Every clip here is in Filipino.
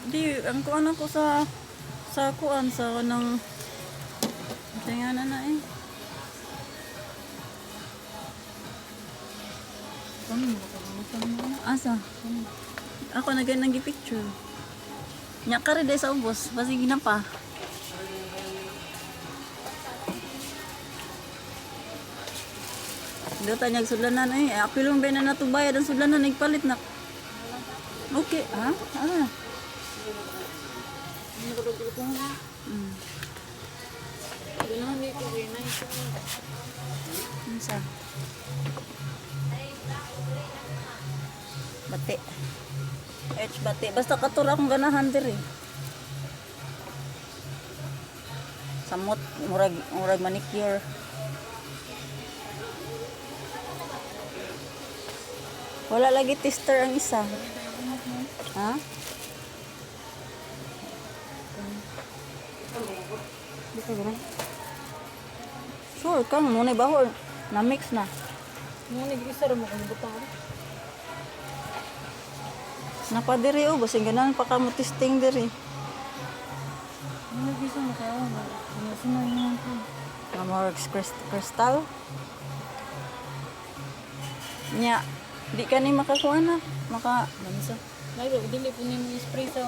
Di, ang kuan ako sa kuan sa nang tinganan na eh. Asa? Ako na ganyan nag-picture. Nya ka rin sa ubos, basi ginapa. Dito tanyag sudlanan eh. Apilong ba na natubaya ang sudlanan nagpalit na. Okay, ha? Ah. Isa. Bati. Bati. Basta katura akong ganahan diri. Samot, murag manicure. Wala lagi tester ang isa. Ha? Dito ba? Sure, kang muna bahor. Na-mix na. Muna nag-isa rin mo kung butang. Napa diri o, basing ganan pa ka mo testing diri. Muna nag-isa mo kaya. Sinayin naman ko. More crystal. Nya, di ka ni makakuha na. Manisa. Lalo, dili po niya spray sa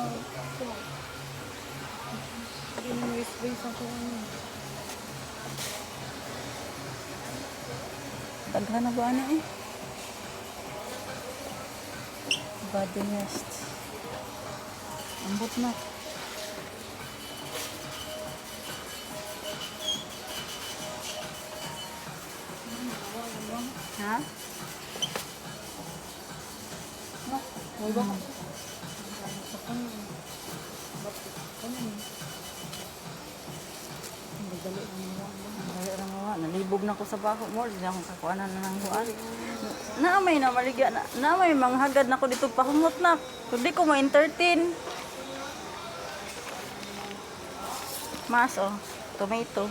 Dili mo spray sa Daghan na ba ano eh? Body mist. Ambot na. Ha? May ba? Nalibog na ko sa bako mo, di na akong kakuanan na ng buwan. Naamay na maligya na, naamay manghagad na ko dito pahungot na. Kundi ko ma-entertain. Mas oh, tomato.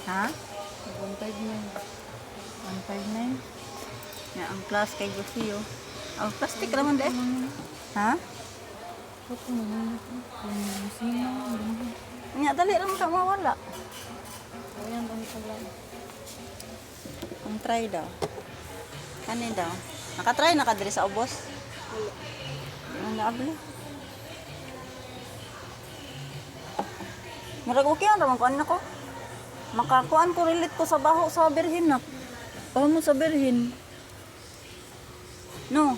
Ha? 159. Ya, ang class kay Gusio. Ang plastic naman deh. Ha? Nya dali lang ka mawala. Ayan, dami pa lang. Ang try daw. Kanin daw. Nakatry na ka diri sa ubos? Ang naabli. Murag okay ang ramang kuan nako. Makakuan ko relate ko sa baho sa birhin na. Baho mo sa birhin. No.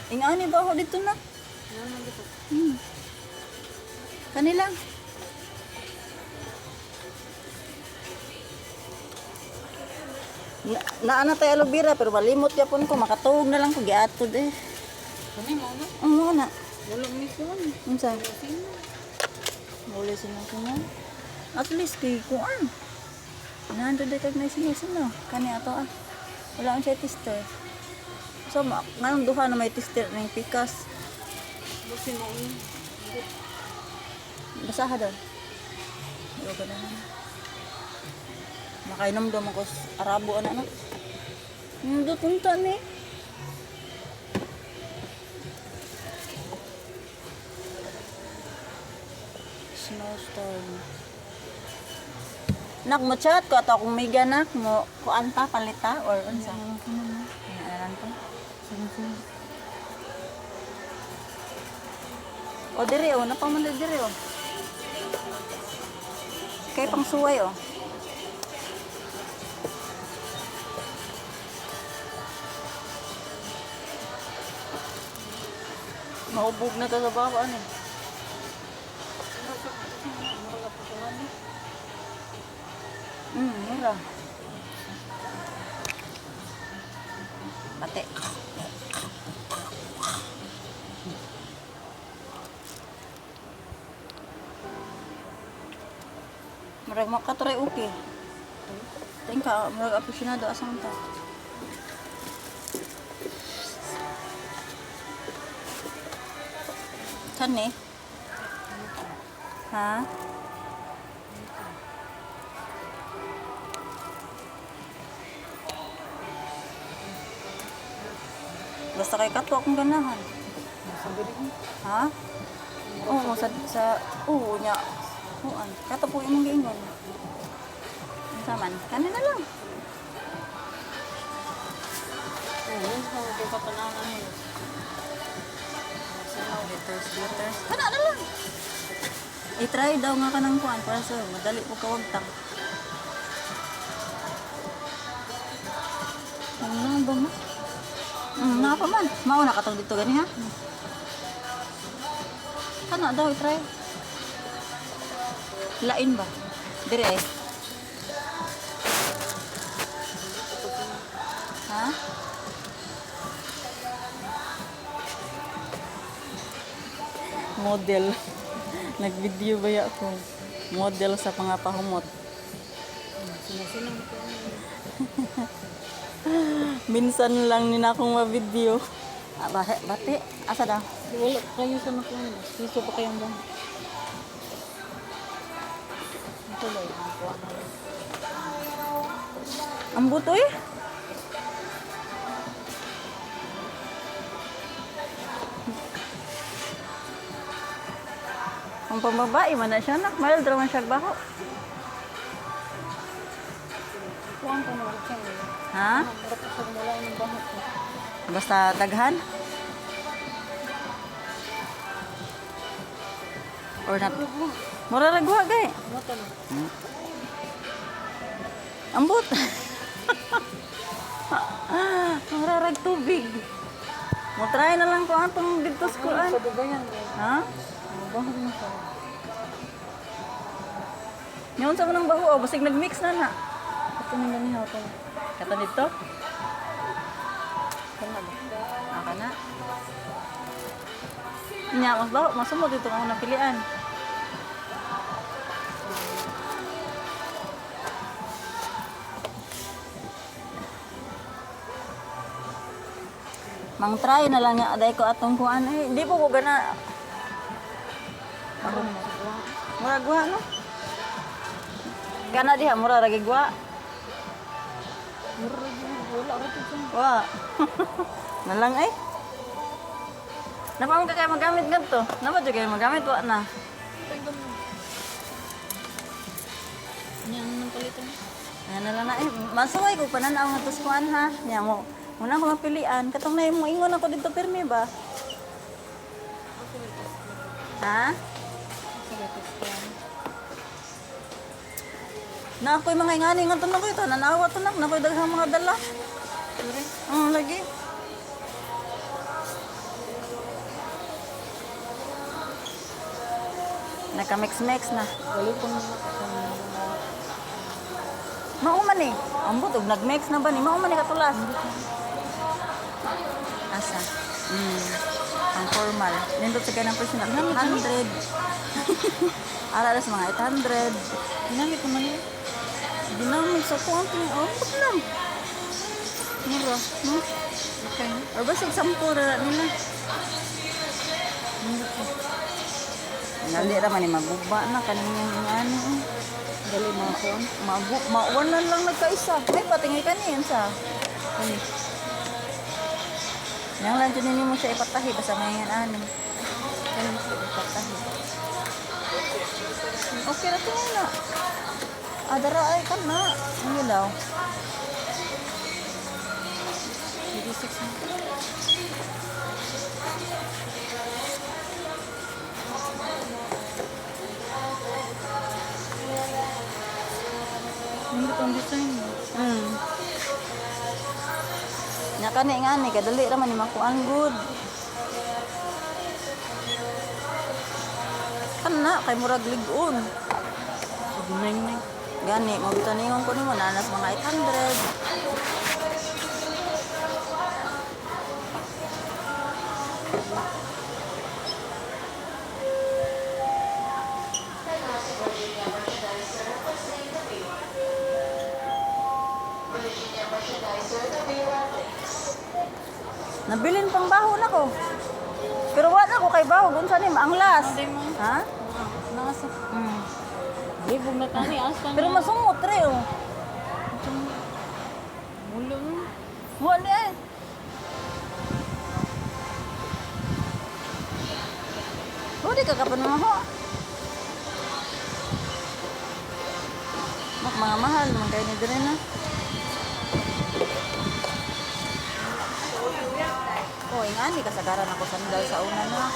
Ingani baho dito na. Kanila. Naana tayo aloe vera pero malimot yapon ko makatuog na lang ko giatod eh. Kani mo na? Oo na. Wala mi ko. Unsa? Muli sila ko na. At least kay kuan. Nando recognize niya sila. Kani ato ah. Wala ang siya tester. So, ngayon duha na may tester ng pikas. Busi mo ni. Basaha daw. Yoga na naman. Makainom daw mga Arabo ano. Yung doon punta ni. Snowstorm. Nak mo chat ko ato kung may ganak mo kuan ta palita or unsa? Ano to? O diri o napaman diri o. Kay pang suway o. Maubog na to sa bako ano. Mura. Pati. Murag makatry okay. Tingka, murag aficionado asang ta. Kani? Ha? Basta kay kato akong ganahan. Sabi rin. Ha? Oo, oo niya. Uan. Kato po yung giingon. Ang saman. Kanina lang. Oo, sa mga kapananan mo. Glitters. Kana na lang. I-try daw nga ka ng kuan para sa madali po kawagtang. Ano ba mo? Nga pa man. Mauna ka tong dito gani ha? Kana daw i-try. Lain ba? Dire eh. Ha? Model. Nag-video ba ya ako? Model sa pangapahumot. Sinasinang ko. Minsan lang nina akong ma-video. Ah, bate? Asa daw? Wala kayo sa nakuha. Gusto pa kayong bang? Ito ba yung nakuha na? Ang butoy? Ang pambabae man na siya nak. Mild raman siya baho. Kuhaan ko na siya. Ha? Mura ko siya mula ng bahot ko. Basta daghan? Or not? Mura ragwa gay. Mata na. Ambot. Mura rag tubig. Mo try na lang ko atong dito sa kuan. Sa dugayan. Ha? Bahot mo siya. Nyon sa manang baho, basig nag-mix na na. Ito na ganihaw ko. Kata dito? Kana ba? Aka na. Nya, mas baho, masumod dito ako napilian. Mang try na lang nga aday ko atong kuan eh. Hindi po ko gana. Ano mo? Mura gwa no? Gana diha mura ragi gwa. Mura rin. Wala rin ito. Wa. Nalang ay. Napamang ka kayo magamit ganito? Napa dyan kayo magamit? Wa na. Yan ang palitan. Ayan na lang na eh. Masuway ko pananaw nga tuskuan ha. Nya mo. Muna ko mapilian. Katong na mo ingon ako dito pirmi ba? Ha? Na ako'y mga ingani nga tunang ko ito. Nanawa tunang. Na ako'y daghang mga dala. Lagi. Naka-mix-mix na. Wala pang Mauman eh. Ambot, og nag-mix na ba ni? Mauman eh katulas. Asa? Ang formal. Nindot sa ganang personal. 100. Ara sa mga 800. ginamit ko man yun. Ginamit sa kuwan ko. Ambot lang. Mura. No? Okay. Or basig 10 ra nila. Ngali ra man ni maguba na kaniyang ano. Dali mga kuhan. Mauwan na lang nagkaisa. May patingay ka niyan sa. Ano? Yang lang dyan mo siya ipatahi. Basta may yan ano. Yan mo siya ipatahi. Okay na tingin na. Adara ay ka na. Ano daw? 86 na. Hindi ko ang design mo. Nya kani nga ni kadali ra man ni makuan good. Kana kay murag lig-on. Ginay-nay. Gani mo bitaningon ko nimo nanas mga 800. Nabilin pang baho na ko. Pero wala ko kay bawo unsa ni maanglas. Hindi mo. Ha? Nasa. Mm. Libog na tani. Asa Pero na. masumot re oh. Mulo mo. Wala eh. Hindi ka kapan mo ho. Mga mahal, mga kayo ni Dre na. Oh, ingani kasagaran ako sandal sa una na.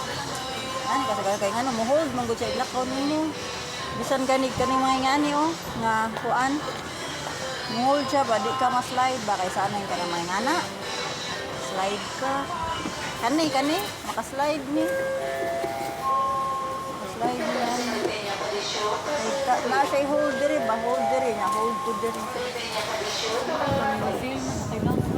Ingani kasagaran kay ngano mo hold man gud siya iglakaw nimo. Bisan kanig kaning mga ingani oh nga kuan. Mo hold siya ba di ka ma-slide ba kay sana ka na mga ingana. Slide ka. Kani maka-slide ni. Slide yan. Na siya hold diri ba hold diri nya hold to diri. Film na. Kailangan.